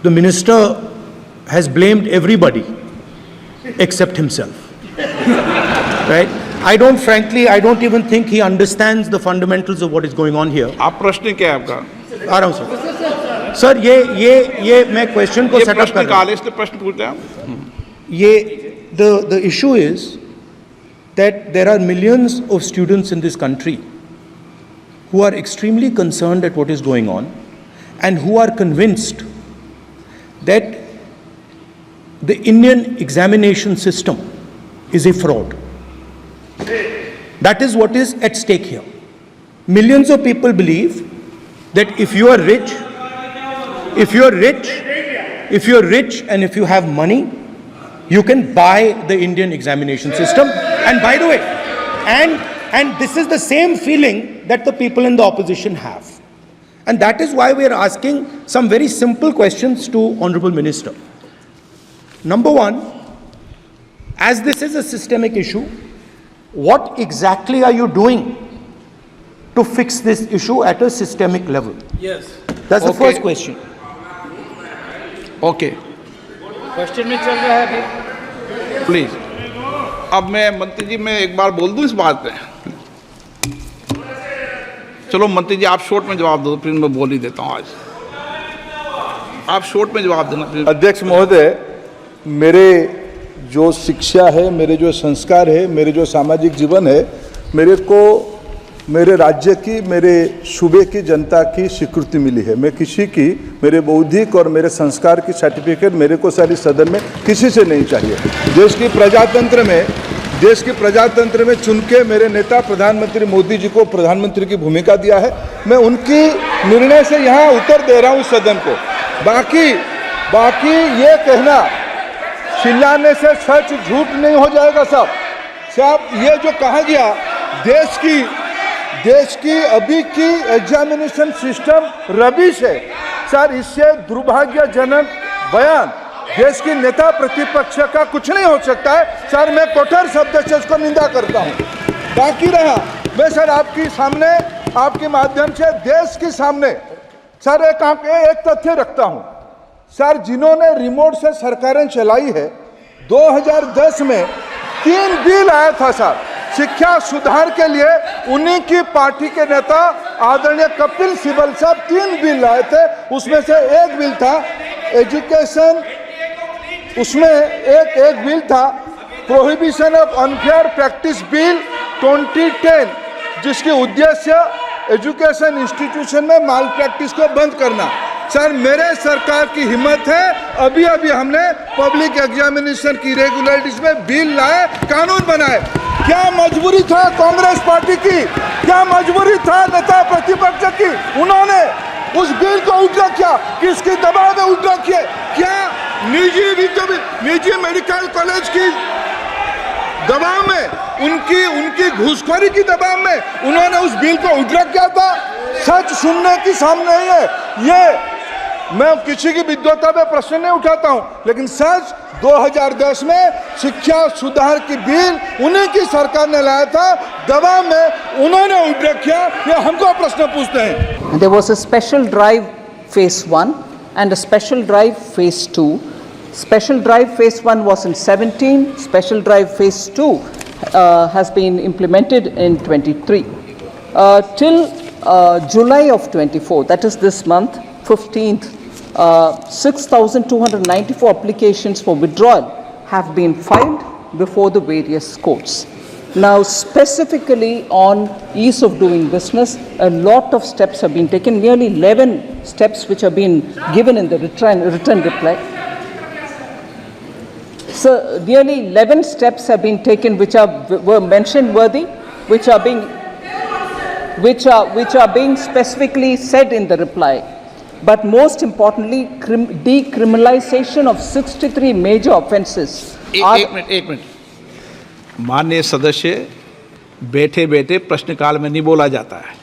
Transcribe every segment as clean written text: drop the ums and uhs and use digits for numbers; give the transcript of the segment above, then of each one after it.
the minister has blamed everybody except himself. Right? I don't even think he understands the fundamentals of what is going on here. आप प्रश्न क्या है आपका? आ रहा हूं sir ये मैं क्वेश्चन को सेटअप कर रहा हूं। इसलिए प्रश्न पूछते हैं हम। ये the issue is that there are millions of students in this country who are extremely concerned at what is going on and who are convinced that the Indian examination system is a fraud. That is what is at stake here. Millions of people believe that if you are rich and if you have money, you can buy the Indian examination system. And by the way, and this is the same feeling that the people in the opposition have. And that is why we are asking some very simple questions to Honorable Minister. Number one, as this is a systemic issue, what exactly are you doing to fix this issue at a systemic level? Yes. That's the first question. Okay, question में चल रहा है अभी। Please. अब मैं मंत्री जी मैं एक बार बोल दूं इस बात पे। चलो मंत्री जी आप शॉर्ट में जवाब दो, फिर मैं बोल ही देता हूं। आज आप शॉर्ट में जवाब देना। अध्यक्ष महोदय, मेरे जो शिक्षा है, मेरे जो संस्कार है, मेरे जो सामाजिक जीवन है, मेरे को मेरे राज्य की, मेरे सूबे की जनता की स्वीकृति मिली है। मैं किसी की, मेरे बौद्धिक और मेरे संस्कार की सर्टिफिकेट मेरे को सारी सदन में किसी से नहीं चाहिए। देश की प्रजातंत्र में चुन के मेरे नेता प्रधानमंत्री मोदी जी को प्रधानमंत्री की भूमिका दिया है। मैं उनकी निर्णय से यहाँ उत्तर दे रहा हूँ सदन को। बाकी ये कहना चिल्लाने से सच झूठ नहीं हो जाएगा साहब। ये जो कहा गया देश की अभी की एग्जामिनेशन सिस्टम रबिश है सर, इससे दुर्भाग्यजनक बयान देश की नेता प्रतिपक्ष का कुछ नहीं हो सकता है सर। मैं कठोर शब्द से इसको निंदा करता हूं। बाकी रहा, मैं सर आपके सामने, आपके माध्यम से देश के सामने सर एक तथ्य रखता हूं सर। जिन्होंने रिमोट से सरकारें चलाई है, 2010 में 3 बिल आया था सर शिक्षा सुधार के लिए। उन्हीं की पार्टी के नेता आदरणीय कपिल सिब्बल साहब 3 बिल लाए थे। उसमें से एक बिल था एजुकेशन, उसमें एक बिल था prohibition of unfair practice bill 2010, जिसकी उद्देश्य एजुकेशन इंस्टीट्यूशन में माल प्रैक्टिस को बंद करना। सर मेरे सरकार की हिम्मत है, अभी हमने पब्लिक एग्जामिनेशन की रेगुलरिटीज में बिल लाए, कानून बनाए। क्या मजबूरी था कांग्रेस पार्टी की, क्या मजबूरी था नेता प्रतिपक्ष की? उन्होंने उस बिल को उल्टा किया, किसके दबाव में उल्टा किया? क्या निजी मेडिकल कॉलेज की दबाव में, उनकी घूसखोरी की दबाव में उन्होंने उस बिल को उल्टा किया था। सच सुनने की सामने नहीं है ये। मैं किसी की विद्वता पे प्रश्न नहीं उठाता हूं, लेकिन सच 2010 में शिक्षा सुधार की बिल उन्हीं की सरकार ने लाया था, दबाव में उन्होंने उल्टा किया। ये हमको प्रश्न पूछते हैं। There was a special drive phase 1 and a special drive phase 2. Special drive phase 1 was in 17, special drive phase 2 has been implemented in 23. Till July of 24, that is this month, 15th, 6,294 applications for withdrawal have been filed before the various courts. Now, specifically on ease of doing business, a lot of steps have been taken, nearly 11 steps which have been given in the written reply. So, nearly 11 steps have been taken which were mentioned worthy, which are being specifically said in the reply. But most importantly, decriminalization of 63 major offences. एक minute माननीय सदस्य, बैठे बैठे प्रश्नकाल में नहीं बोला जाता है,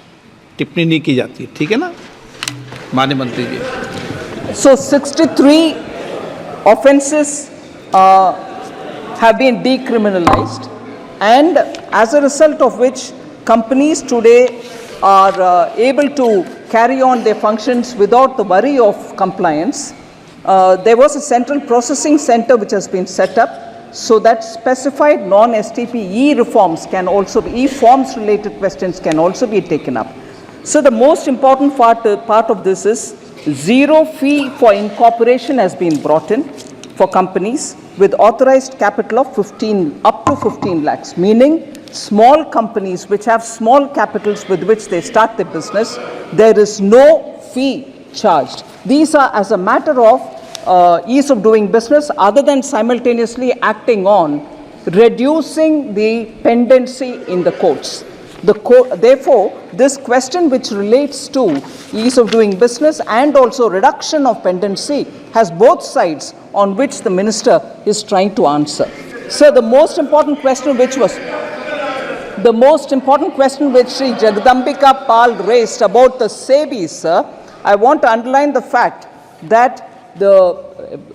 टिप्पणी नहीं की जाती है, ठीक है ना माननीय मंत्री जी? So 63 offences have been decriminalized, and as a result of which companies today are able to carry on their functions without the worry of compliance. There was a central processing center which has been set up so that specified non-STP reforms can also be, e-forms related questions can also be taken up. So the most important part of this is zero fee for incorporation has been brought in for companies with authorized capital of up to 15 lakhs, meaning small companies which have small capitals with which they start their business, there is no fee charged. These are as a matter of ease of doing business, other than simultaneously acting on reducing the pendency in the courts. Therefore, this question which relates to ease of doing business and also reduction of pendency has both sides on which the minister is trying to answer. So the most important question which Sri Jagadambika Pal raised about the SEBI, sir, I want to underline the fact that the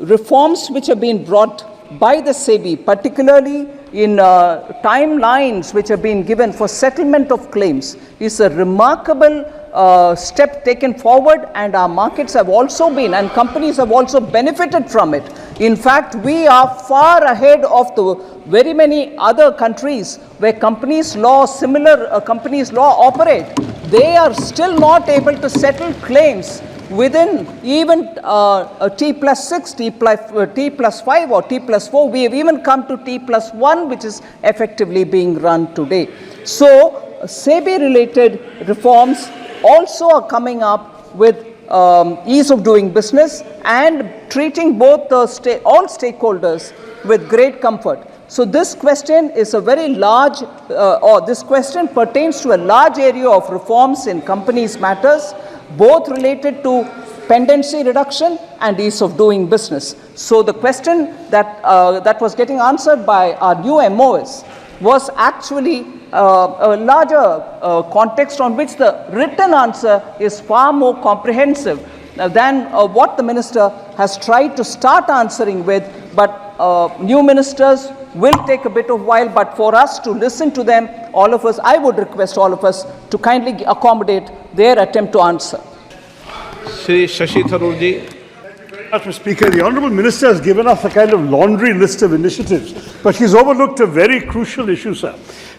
reforms which have been brought by the SEBI, particularly in timelines which have been given for settlement of claims, is a remarkable step taken forward, and our markets have also been, and companies have also benefited from it. In fact, we are far ahead of the very many other countries where companies law, similar companies law operate. They are still not able to settle claims within even T+6, T+5 or T+4. We have even come to T+1, which is effectively being run today. So SEBI related reforms also are coming up with ease of doing business and treating both the all stakeholders with great comfort. So this question is a very large, this question pertains to a large area of reforms in companies matters, both related to pendency reduction and ease of doing business. So the question that, that was getting answered by our new MOS was actually a larger context on which the written answer is far more comprehensive than what the minister has tried to start answering with. But new ministers will take a bit of while, but for us to listen to them, all of us, I would request all of us to kindly accommodate their attempt to answer. Shri Shashi Tharoor ji. Mr. Speaker, the Honourable Minister has given us a kind of laundry list of initiatives, but she's overlooked a very crucial issue, sir,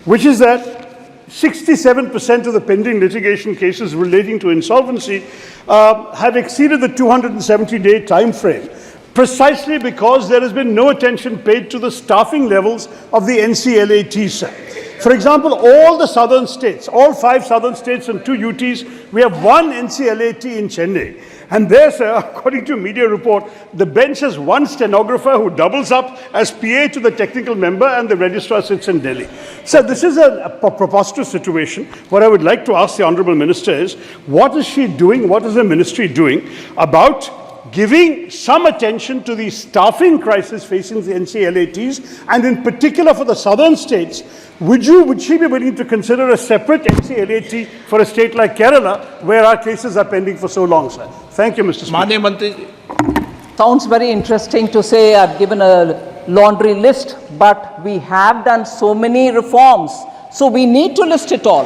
which is that 67% of the pending litigation cases relating to insolvency have exceeded the 270-day time frame, precisely because there has been no attention paid to the staffing levels of the NCLAT, sir. For example, all the southern states, all 5 southern states and 2 UTs, we have 1 NCLAT in Chennai. And there, sir, according to a media report, the bench has 1 stenographer who doubles up as PA to the technical member, and the registrar sits in Delhi. Sir, this is a preposterous situation. What I would like to ask the Honourable Minister is, what is she doing, what is the ministry doing about giving some attention to the staffing crisis facing the NCLATs, and in particular for the southern states, would she be willing to consider a separate NCLAT for a state like Kerala, where our cases are pending for so long, sir? Thank you, Mr. Speaker. Maanniya Mantri. Sounds very interesting to say I've given a laundry list, but we have done so many reforms, so we need to list it all.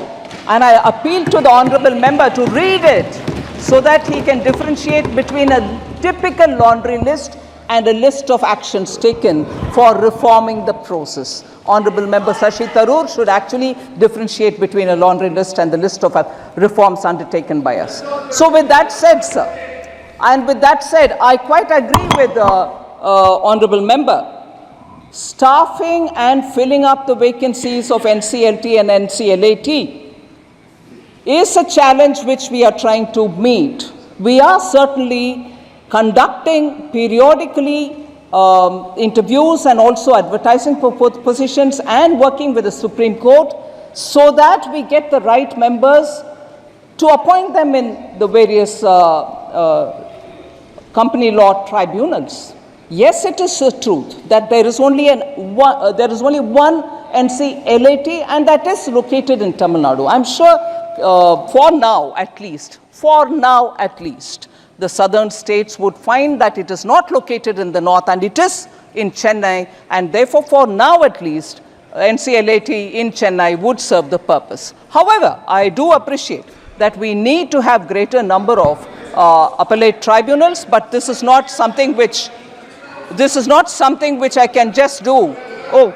And I appeal to the honourable member to read it so that he can differentiate between a typical laundry list and a list of actions taken for reforming the process. Honourable Member Shashi Tharoor should actually differentiate between a laundry list and the list of reforms undertaken by us. So with that said, sir, and with that said, I quite agree with the Honourable Member. Staffing and filling up the vacancies of NCLT and NCLAT is a challenge which we are trying to meet. We are certainly conducting periodically interviews and also advertising for positions and working with the Supreme Court so that we get the right members to appoint them in the various company law tribunals. Yes, it is the truth that there is only one NCLAT, and that is located in Tamil Nadu. I'm sure for now at least, the southern states would find that it is not located in the north and it is in Chennai, and therefore for now at least NCLAT in Chennai would serve the purpose. However, I do appreciate that we need to have greater number of appellate tribunals, but this is not something which I can just do. Oh,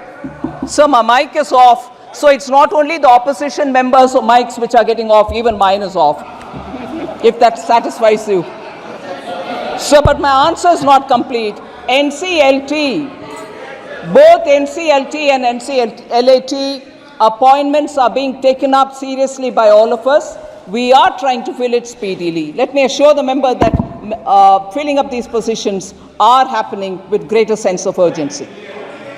sir, my mic is off. So it's not only the opposition members' mics which are getting off, even mine is off, if that satisfies you. So, but my answer is not complete. NCLT, both NCLT and NCLAT appointments are being taken up seriously by all of us. We are trying to fill it speedily. Let me assure the member that filling up these positions are happening with greater sense of urgency.